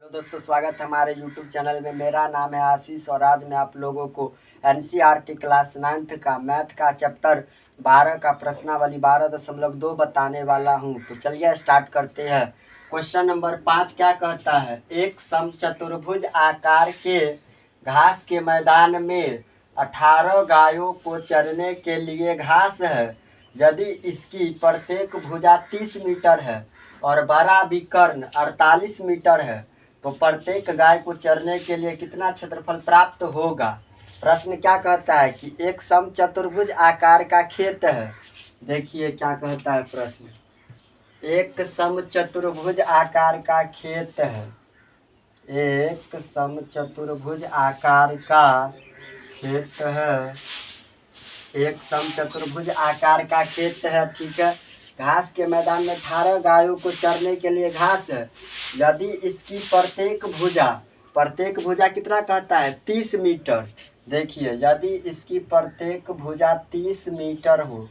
तो दोस्तों स्वागत है हमारे YouTube चैनल में। मेरा नाम है आशीष और आज मैं आप लोगों को NCERT क्लास 9th का मैथ का चैप्टर 12 का प्रश्नावली 12.2 बताने वाला हूं। तो चलिए स्टार्ट करते हैं। क्वेश्चन नंबर 5 क्या कहता है? एक समचतुर्भुज आकार के घास के मैदान में 18 गायों को चरने के लिए घास है। यदि इसकी प्रत्येक भुजा 30 मीटर है और बड़ा विकर्ण 48 मीटर है तो प्रत्येक गाय को चरने के लिए कितना क्षेत्रफल प्राप्त होगा? प्रश्न क्या कहता है कि एक समचतुर्भुज आकार का खेत है। देखिए क्या कहता है प्रश्न। एक समचतुर्भुज आकार का खेत है। एक समचतुर्भुज आकार का खेत है। एक समचतुर्भुज आकार का खेत है, ठीक है। घास के मैदान में 18 गायों को चरने के लिए घास है। यदि इसकी प्रत्येक भुजा कितना कहता है? 30 मीटर। देखिए यदि इसकी प्रत्येक भुजा 30 मीटर हो,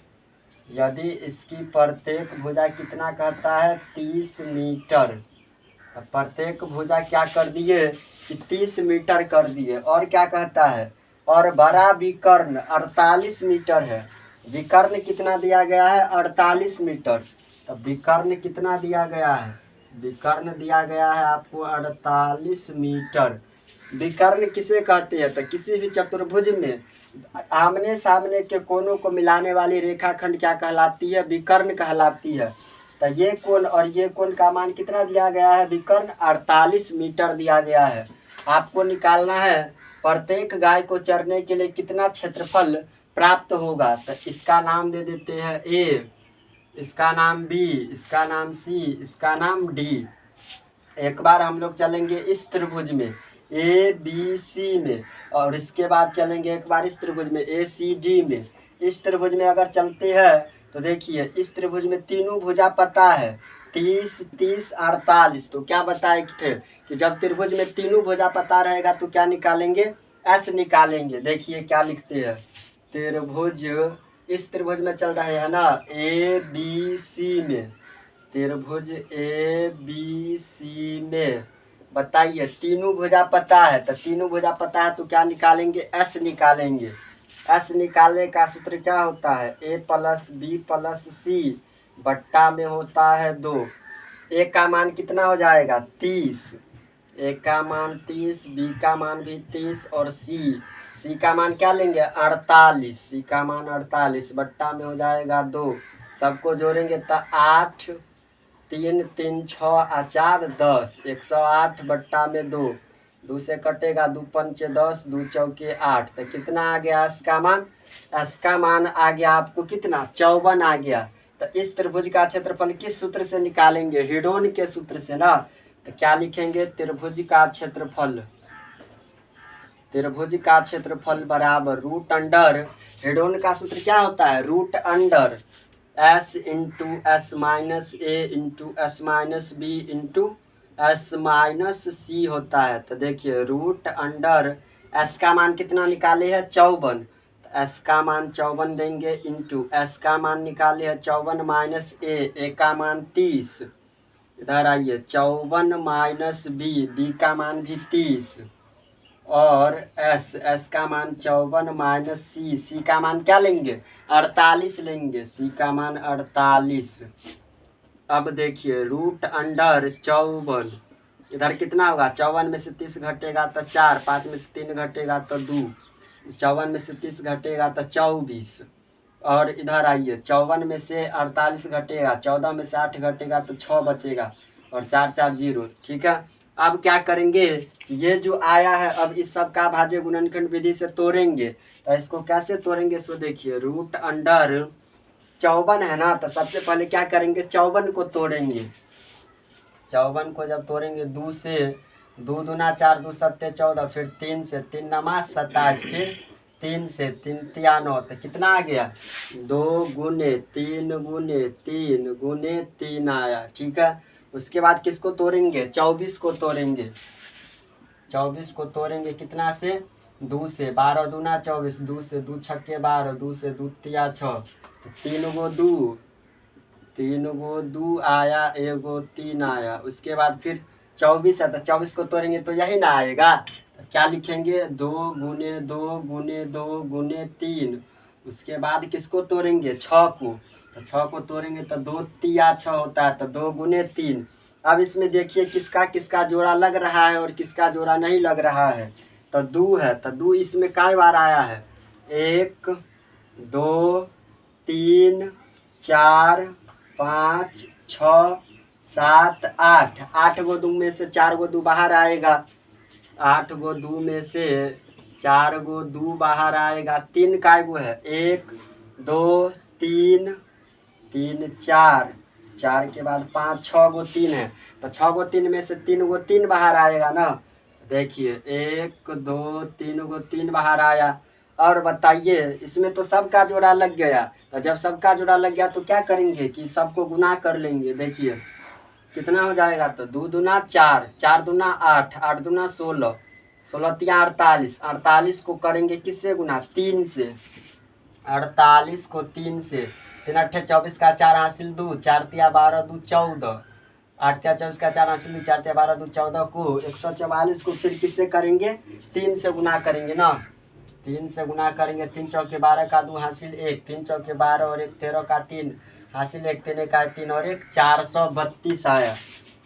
यदि इसकी प्रत्येक भुजा कितना कहता है? 30 मीटर। प्रत्येक भुजा क्या कर दिए कि 30 मीटर कर दिए। और क्या कहता है? और बड़ा विकर्ण 48 मीटर है। विकर्ण कितना दिया गया है? 48 मीटर। तो विकर्ण कितना दिया गया है? विकर्ण दिया गया है आपको 48 मीटर। विकर्ण किसे कहते हैं? तो किसी भी चतुर्भुज में आमने सामने के कोनों को मिलाने वाली रेखाखंड क्या कहलाती है? विकर्ण कहलाती है। तो ये कोण और ये कोण का मान कितना दिया गया है? विकर्ण 48 मीटर दिया गया है। आपको निकालना है प्रत्येक गाय को चरने के लिए कितना क्षेत्रफल प्राप्त होगा। तो इसका नाम दे देते हैं ए, इसका नाम बी, इसका नाम सी, इसका नाम डी। एक बार हम लोग चलेंगे इस त्रिभुज में ए बी सी में, और इसके बाद चलेंगे एक बार इस त्रिभुज में ए सी डी में। इस त्रिभुज में अगर चलते हैं तो देखिए इस त्रिभुज में तीनों भुजा पता है 30, 30, 48। तो क्या बताए थे कि जब त्रिभुज में तीनों भुजा पता रहेगा तो क्या निकालेंगे? एस निकालेंगे। देखिए क्या लिखते हैं। त्रिभुज इस त्रिभुज में चल रहे हैं ना ए बी सी में। त्रिभुज ए बी सी में बताइए तीनों भुजा पता है। तो तीनों भुजा पता है तो क्या निकालेंगे? एस निकालेंगे। एस निकालने का सूत्र क्या होता है? ए प्लस बी प्लस सी बट्टा में होता है 2। ए का मान कितना हो जाएगा? 30। ए का मान 30, बी का मान भी 30 और सी का मान क्या लेंगे? 48। सी का मान 48 बट्टा में हो जाएगा 2। सबको जोड़ेंगे तो 8, 3, 3, 6, 4, 10। 108 बट्टा में 2। 2 से कटेगा 2 पंचे 10, 2 चौके 8। तो कितना आ गया इसका मान? इसका मान आ गया आपको कितना? 54 आ गया। तो इस त्रिभुज का क्षेत्रफल किस सूत्र से निकालेंगे? हिडोन के सूत्र से ना। तो क्या लिखेंगे? त्रिभुज का क्षेत्रफल, त्रिभुज का क्षेत्रफल बराबर रूट अंडर, हिडोन का सूत्र क्या होता है? Root under S into S minus A into S minus B into S minus C होता है। तो देखिए रूट अंडर एस का मान कितना निकाले है? 54। तो एस का मान 54 देंगे इंटू एस का मान निकाले है 54 माइनस ए का मान 30। इधर आइए 54 माइनस बी का मान भी 30 और एस का मान 54 माइनस सी का मान क्या लेंगे? 48 लेंगे। सी का मान 48। अब देखिए रूट अंडर 54, इधर कितना होगा? 54 में से 30 घटेगा तो 4, 5 में से 3 घटेगा तो 2, 54 में से 30 घटेगा तो 24। और इधर आइए 54 में से 48 घटेगा, 14 में से 8 घटेगा तो 6 बचेगा और 4, 4, 0। ठीक है। अब क्या करेंगे? ये जो आया है अब इस सब का भाज्य गुणनखंड विधि से तोड़ेंगे। तो इसको कैसे तोड़ेंगे? सो देखिए रूट अंडर 54 है ना, तो सबसे पहले क्या करेंगे? 54 को तोड़ेंगे। 54 को जब तोड़ेंगे 2 से 2 दूना 4, 2 सत्ते 14, फिर 3 से 3 नमा 27, फिर 3 से 3 तिया 9। तो कितना आ गया? 2 गुने 3 गुने 3 गुने 3 आया। ठीक है। उसके बाद किसको तोड़ेंगे? 24 को तोड़ेंगे। 24 को तोड़ेंगे कितना से? 2 से। 12 दूना 24, 2 से 2 छक्के 12, 2 से 2 तिया 6। 3 गो 2 आया, 1 गो 3 आया। उसके बाद फिर 24 है, तो 24 को तोड़ेंगे तो यही ना आएगा। तो क्या लिखेंगे, 2 गुने 2 गुने 2 गुने 3। उसके बाद किसको तोड़ेंगे, 6 को। तो 6 को तोड़ेंगे तो 2 तिया 6 होता है, तो 2 गुने 3। अब इसमें देखिए किसका किसका जोड़ा लग रहा है और किसका जोड़ा नहीं लग रहा है। तो 2 है, तो 2 इसमें कई बार आया है, 1 2 3 4 5 6 7 8। 8 गो 2 में से 4 गो 2 बाहर आएगा, 8 गो 2 में से 4 गो 2 बाहर आएगा। 3 काय गो है, 1 2 3 3 4, 4 के बाद 5 6 गो 3 है, तो 6 गो 3 में से 3 गो 3 बाहर आएगा ना। देखिए 1 2 3 गो 3 बाहर आया। और बताइए, इसमें तो सबका जोड़ा लग गया। तो जब सबका जोड़ा लग गया तो क्या करेंगे कि सबको गुना कर लेंगे। देखिए कितना हो जाएगा, तो 2 दूना 4, 4 दूना 8, 8 दूना 16, 16 तिया 48। 48 को करेंगे किससे गुना, 3 से। 48 को 3 से, 3 अट्ठे 24 का 4 हासिल 2, 4 तिया 12 2 14, 8 तिया 24 का 4 हासिल 2, 4 तिया 12 2 14 को 144 को फिर किससे करेंगे, 3 से गुना करेंगे ना। 3 से गुना करेंगे, 3 चौके 12 का 2 हासिल 1, 3 चौके 12 और 1 13 का 3 हासिल 1, 3 का 3 और 1 432 आया।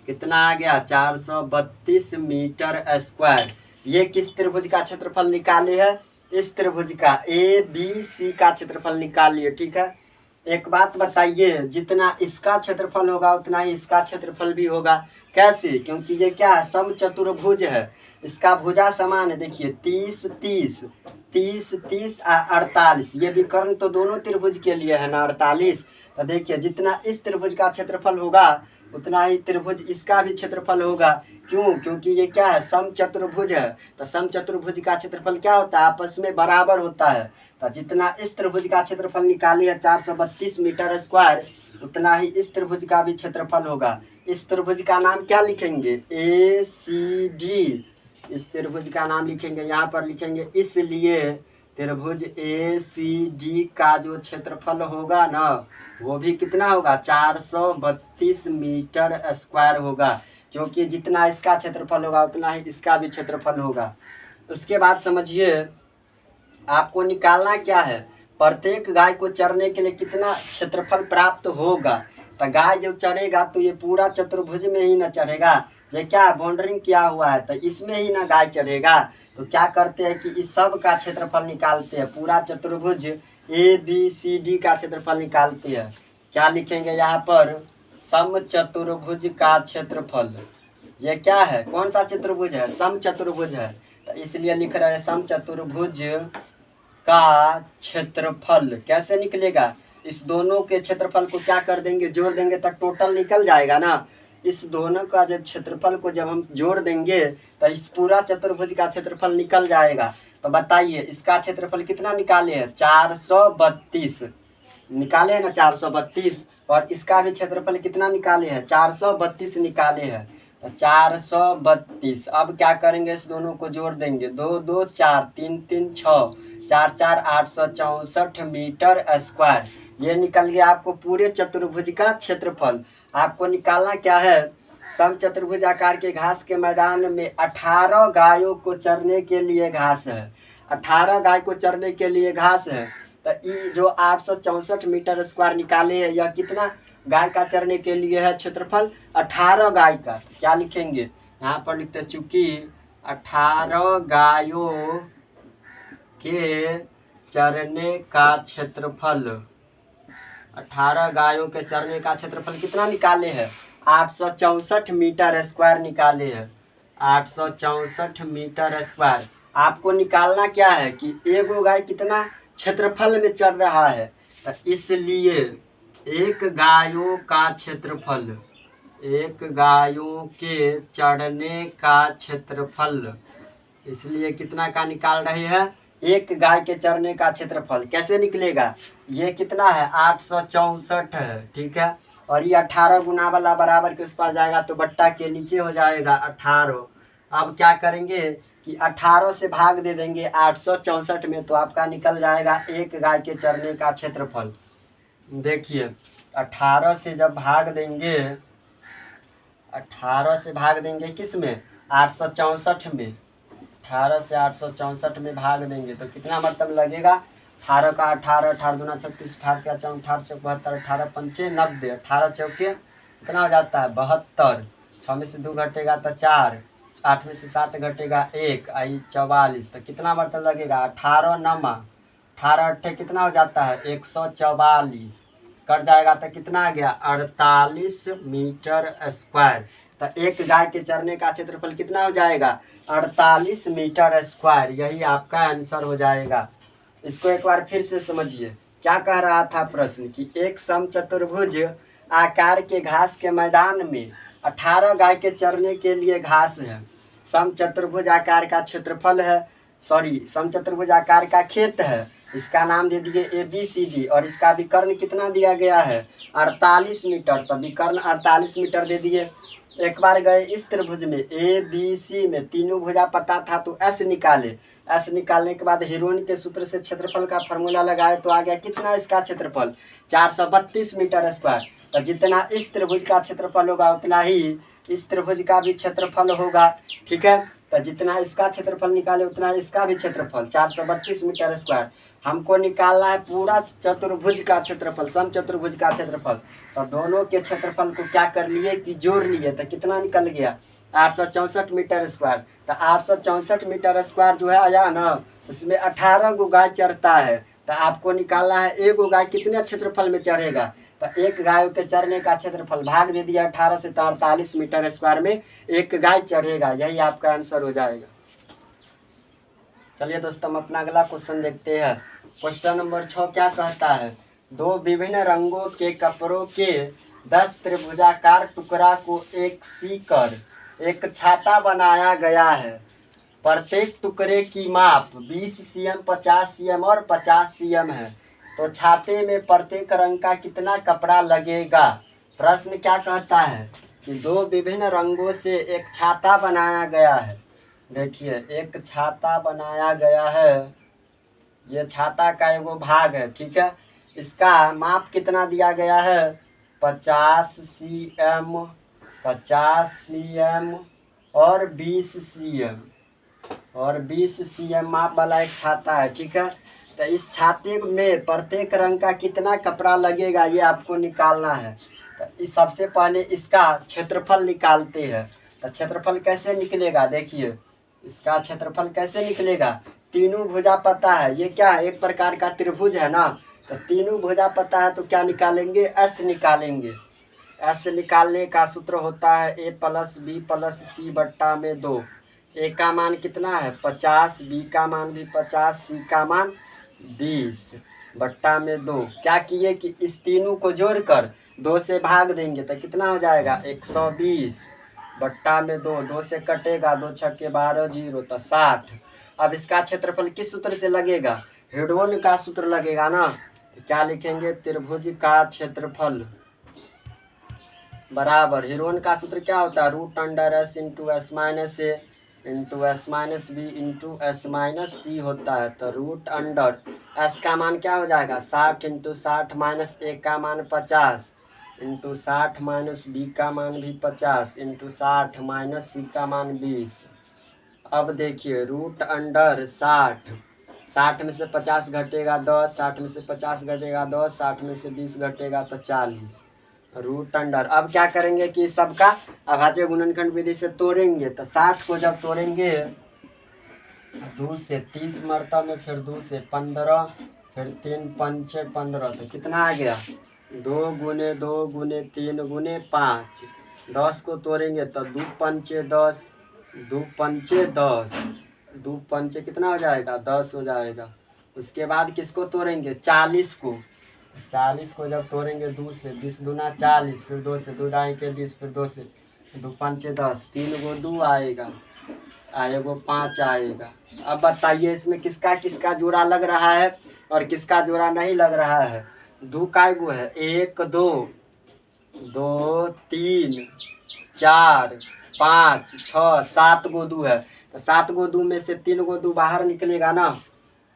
कितना आ गया, 432 मीटर स्क्वायर। ये किस त्रिभुज का क्षेत्रफल निकाले है, इस त्रिभुज का ABC का क्षेत्रफल निकालिए। ठीक है, एक बात बताइए, जितना इसका क्षेत्रफल होगा उतना ही इसका क्षेत्रफल भी होगा। कैसे, क्योंकि ये क्या है, समचतुर्भुज है, इसका भुजा समान है। देखिए 30 30 30 30 48, ये विकर्ण तो दोनों त्रिभुज के लिए है ना 48। तो देखिए जितना इस त्रिभुज का क्षेत्रफल होगा उतना ही त्रिभुज इसका भी क्षेत्रफल होगा। क्यों, क्योंकि ये क्या है, समचतुर्भुज है। तो समचतुर्भुज का क्षेत्रफल क्या होता है, आपस में बराबर होता है। तो जितना इस त्रिभुज का क्षेत्रफल निकाली है 432 मीटर स्क्वायर, उतना ही इस त्रिभुज का भी क्षेत्रफल होगा। इस त्रिभुज का नाम क्या लिखेंगे, ACD। इस त्रिभुज का नाम लिखेंगे, यहाँ पर लिखेंगे, इसलिए त्रिभुज ACD का जो क्षेत्रफल होगा ना वो भी कितना होगा, 432 मीटर स्क्वायर होगा। क्योंकि जितना इसका क्षेत्रफल होगा उतना ही इसका भी क्षेत्रफल होगा। उसके बाद समझिए, आपको निकालना क्या है, प्रत्येक गाय को चरने के लिए कितना क्षेत्रफल प्राप्त होगा। तो गाय जो चढ़ेगा तो ये पूरा चतुर्भुज में ही ना चढ़ेगा, ये क्या बाउंड्रिंग किया हुआ है, तो इसमें ही ना गाय चढ़ेगा। तो क्या करते हैं कि इस सब का क्षेत्रफल निकालते हैं, पूरा चतुर्भुज ABCD का क्षेत्रफल निकालते हैं। क्या लिखेंगे यहाँ पर, समचतुर्भुज का क्षेत्रफल। ये क्या है, कौन सा चतुर्भुज है, समचतुर्भुज है, तो इसलिए लिख रहे हैं समचतुर्भुज का क्षेत्रफल। कैसे निकलेगा, इस दोनों के क्षेत्रफल को क्या कर देंगे, जोड़ देंगे तो टोटल निकल जाएगा ना। इस दोनों का जो क्षेत्रफल को जब हम जोड़ देंगे तो इस पूरा चतुर्भुज का क्षेत्रफल निकल जाएगा। तो बताइए इसका क्षेत्रफल कितना निकाले हैं, 432 निकाले हैं ना, 432। और इसका भी क्षेत्रफल कितना निकाले हैं, 432 निकाले हैं, तो 432। अब क्या करेंगे, इस दोनों को जोड़ देंगे, 2 2 4 3 3 6 4 4 864 मीटर स्क्वायर। ये निकल गया आपको पूरे चतुर्भुज का क्षेत्रफल। आपको निकालना क्या है, समचतुर्भुज आकार के घास के मैदान में 18 गायों को चरने के लिए घास है। 18 गाय को चरने के लिए घास है। तो ये जो 864 मीटर स्क्वायर निकाले हैं, यह कितना गाय का चरने के लिए है क्षेत्रफल, 18 गाय का। तो क्या लिखेंगे, यहाँ पर लिखते, चूंकि 18 गायों के चरने का क्षेत्रफल, 18 गायों के चरने का क्षेत्रफल कितना निकाले हैं, 864 मीटर स्क्वायर निकाले हैं, 864 मीटर स्क्वायर। आपको निकालना क्या है कि एक गाय कितना क्षेत्रफल में चढ़ रहा है, तो इसलिए एक गायों का क्षेत्रफल, एक गायों के चढ़ने का क्षेत्रफल, इसलिए कितना का निकाल रहे हैं, एक गाय के चरने का क्षेत्रफल। कैसे निकलेगा, ये कितना है, 864 है, ठीक है। और ये 18 गुना वाला बराबर के उस पर जाएगा तो बट्टा के नीचे हो जाएगा 18। अब क्या करेंगे कि 18 से भाग दे देंगे 864 में, तो आपका निकल जाएगा एक गाय के चरने का क्षेत्रफल। देखिए 18 से जब भाग देंगे 18 से भाग देंगे किस में, 864 में। 18 से 864 में भाग देंगे तो कितना मतलब लगेगा, 18 का 18, 18 दूना 36, 18 का 4, 18 चौक 72, 18 पंचे 90, 18 चौके कितना हो जाता है 72, 6 में से 2 घटेगा तो 4, 8 में से 7 घटेगा 1, आई 44, तो कितना मतलब लगेगा 18 नमा 18 अट्ठे कितना हो जाता है 144, कट जाएगा तो कितना आ गया 48 मीटर स्क्वायर। तो एक गाय के चरने का क्षेत्रफल कितना हो जाएगा 48 मीटर स्क्वायर, यही आपका आंसर हो जाएगा। इसको एक बार फिर से समझिए, क्या कह रहा था प्रश्न कि एक समचतुर्भुज आकार के घास के मैदान में 18 गाय के चरने के लिए घास है। समचतुर्भुज आकार का क्षेत्रफल है, समचतुर्भुज आकार का खेत है, इसका नाम दे दीजिए ABCD और इसका विकर्ण कितना दिया गया है 48 मीटर, तो विकर्ण 48 मीटर दे दिए। एक बार गए इस त्रिभुज में ABC में तीनों भुजा पता था तो S निकाले, S निकालने के बाद हीरोइन के सूत्र से क्षेत्रफल का फॉर्मूला लगाए तो आ गया कितना इसका क्षेत्रफल 432 मीटर स्क्वायर। तो जितना इस त्रिभुज का क्षेत्रफल होगा उतना ही इस त्रिभुज का भी क्षेत्रफल होगा, ठीक है। तो जितना इसका क्षेत्रफल निकाले उतना इसका भी क्षेत्रफल 432 मीटर स्क्वायर। हमको निकालना है पूरा चतुर्भुज का क्षेत्रफल, समचतुर्भुज का क्षेत्रफल। तो दोनों के क्षेत्रफल को क्या कर लिए कि जोड़ लिए, तो कितना निकल गया 864 मीटर स्क्वायर। तो 864 मीटर स्क्वायर जो है आया ना, उसमें 18 गो गाय चरता है। तो आपको निकालना है एक गो गाय कितने क्षेत्रफल में चढ़ेगा, तो एक गाय के चरने का क्षेत्रफल भाग दे दिया 18 से 48 मीटर स्क्वायर में एक गाय चढ़ेगा, यही आपका आंसर हो जाएगा। चलिए दोस्तों हम अपना अगला क्वेश्चन देखते हैं। क्वेश्चन नंबर 6 क्या कहता है, दो विभिन्न रंगों के कपड़ों के 10 त्रिभुजाकार टुकड़ा को एक सी कर एक छाता बनाया गया है। प्रत्येक टुकड़े की माप 20 cm, 50 cm और 50 cm है। तो छाते में प्रत्येक रंग का कितना कपड़ा लगेगा। प्रश्न क्या कहता है कि दो विभिन्न रंगों से एक छाता बनाया गया है। देखिए एक छाता बनाया गया है, ये छाता का एगो भाग है, ठीक है। इसका माप कितना दिया गया है 50 cm, 50 cm और 20 cm और 20 cm माप वाला एक छाता है, ठीक है। तो इस छाते में प्रत्येक रंग का कितना कपड़ा लगेगा ये आपको निकालना है। तो इस सबसे पहले इसका क्षेत्रफल निकालते हैं। तो क्षेत्रफल कैसे निकलेगा, देखिए इसका क्षेत्रफल कैसे निकलेगा, तीनों भुजा पता है, ये क्या है एक प्रकार का त्रिभुज है ना। तो तीनों भुजा पता है तो क्या निकालेंगे S निकालेंगे। S निकालने का सूत्र होता है A + B + C बट्टा में 2। A का मान कितना है 50, B का मान भी 50, C का मान 20 बट्टा में 2। क्या किए कि इस तीनों को जोड़कर 2 से भाग देंगे तो कितना हो जाएगा 120 बट्टा में 2, 2 से कटेगा 2 छक्के 12 0 तो 60। अब इसका क्षेत्रफल किस सूत्र से लगेगा, हेडोन का सूत्र लगेगा ना। तो क्या लिखेंगे त्रिभुज का क्षेत्रफल बराबर हेडोन का सूत्र क्या होता है √S × S - A × S - B × S - C होता है। तो √S का मान क्या हो जाएगा 60 × 60 - A का मान 50 × 60 - B का मान भी 50 × 60 - C का मान 20। अब देखिए √60, 60 में से 50 घटेगा 10, 60 में से 50 घटेगा 10, 60 में से 20 घटेगा तो 40 √। अब क्या करेंगे कि सबका अभाज्य गुणनखंड विधि से तोड़ेंगे। तो 60 को जब तोड़ेंगे 2 से 30 मरतबे, फिर 2 से 15, फिर 3 पंचे 15, तो कितना आ गया 2 × 2 × 3 × 5। 10 को तोड़ेंगे तो 2 पंचे 10, 2 पंचे 10, 2 पंचे कितना हो जाएगा 10 हो जाएगा। उसके बाद किसको तोड़ेंगे 40 को। 40 को जब तोड़ेंगे 2 से 20 दूना 40, फिर 2 से 2 दाएँ के 20, फिर 2 से 2 पंचे 10, 3 गो 2 आएगा, आएगो 5 आएगा। अब बताइए इसमें किसका किसका जोड़ा लग रहा है और किसका जोड़ा नहीं लग रहा है। 2 काय गो है 1 2 2 3 4 5 6 7 गो 2 है। तो 7 गो 2 में से 3 गो 2 बाहर निकलेगा ना।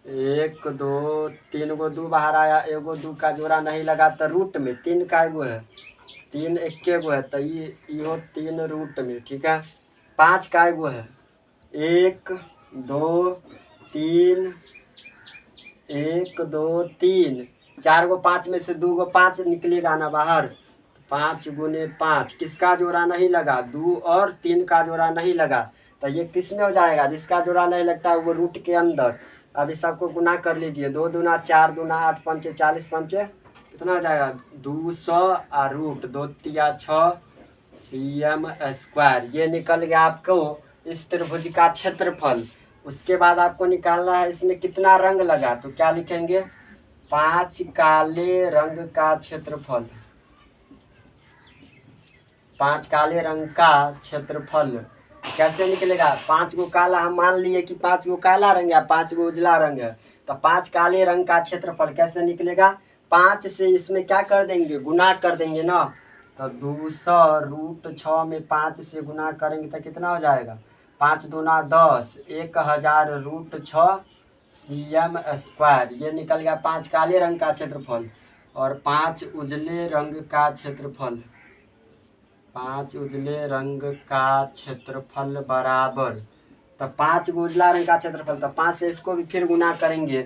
1 2 3 गो 2 बाहर आया, एगो 2 का जोड़ा नहीं लगा तो रूट में 3 काय गो है 3 एक्के गो है तो इहो 3 रूट में, ठीक है। 5 काय गो है, 1 2 3, 1 2 3, 4 गो 5 में से 2 गो 5 निकलेगा ना बाहर, 5 गुने 5, किसका जोड़ा नहीं लगा, 2 और 3 का जोड़ा नहीं लगा, तो ये किस में हो जाएगा, जिसका जोड़ा नहीं लगता है वो रूट के अंदर। अब इस सबको गुना कर लीजिए, 2 दूना 4 दूना 8 पंचे 40 पंचे कितना हो जाएगा 200 और रूट 2 तिया 6 cm स्क्वायर। ये निकल गया आपको इस त्रिभुज का क्षेत्रफल। उसके बाद आपको निकालना है इसमें कितना रंग लगा, तो क्या लिखेंगे 5 काले रंग का क्षेत्रफल, 5 काले रंग का क्षेत्रफल कैसे निकलेगा। 5 गो काला, हम मान लिए कि 5 गो काला रंग है, 5 गो उजला रंग है, तो 5 काले रंग का क्षेत्रफल कैसे निकलेगा, 5 से इसमें क्या कर देंगे गुना कर देंगे ना, तो 200 रूट 6 में 5 से गुना करेंगे तो कितना हो जाएगा 5 दूना 10, 1000 रूट 6 cm स्क्वायर। ये निकल गया 5 काले रंग का क्षेत्रफल और 5 उजले रंग का क्षेत्रफल, 5 उजले रंग का क्षेत्रफल बराबर, तो 5 उजला रंग का क्षेत्रफल, तो 5 से इसको भी फिर गुना करेंगे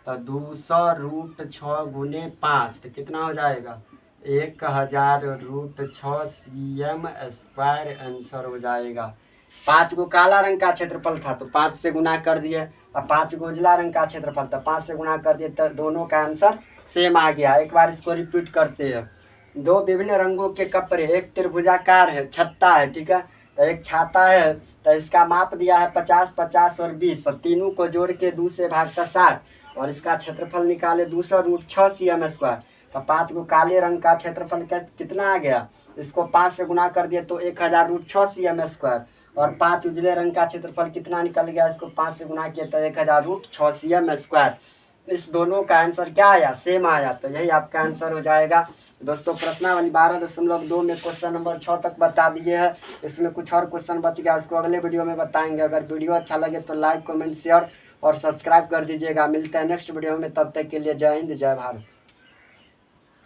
तो 200 रूट 6 गुने 5, तो कितना हो जाएगा 1000 रूट 6 cm स्क्वायर आंसर हो जाएगा। 5 गो काला रंग का क्षेत्रफल था तो 5 से गुना कर दिए, और 5 गो उजला रंग का क्षेत्रफल तो 5 से गुना कर दिए, तो दोनों का आंसर सेम आ गया। एक बार इसको रिपीट करते हैं, 2 विभिन्न रंगों के कपड़े, एक त्रिभुजाकार है, छत्ता है, ठीक है, तो एक छाता है, तो इसका माप दिया है 50 50 और 20, तो तीनों को जोड़ के 2 से भागता 60 और इसका क्षेत्रफल निकाले 200 रूट 6 cm स्क्वायर। तो 5 गो काले रंग का क्षेत्रफल कितना आ गया, इसको 5 से गुना कर दिए तो 1000 रूट 6 cm स्क्वायर, और 5 उजले रंग का क्षेत्रफल कितना निकल गया, इसको 5 से गुना किया तो 1000 रूट 6 cm स्क्वायर। इस दोनों का आंसर क्या आया, सेम आया, तो यही आपका आंसर हो जाएगा। दोस्तों प्रश्नावली 12.2 में क्वेश्चन नंबर 6 तक बता दिए हैं। इसमें कुछ और क्वेश्चन बच गया, उसको अगले वीडियो में बताएंगे। अगर वीडियो अच्छा लगे तो लाइक कमेंट शेयर और सब्सक्राइब कर दीजिएगा। मिलते हैं नेक्स्ट वीडियो में, तब तक के लिए जय हिंद जय भारत।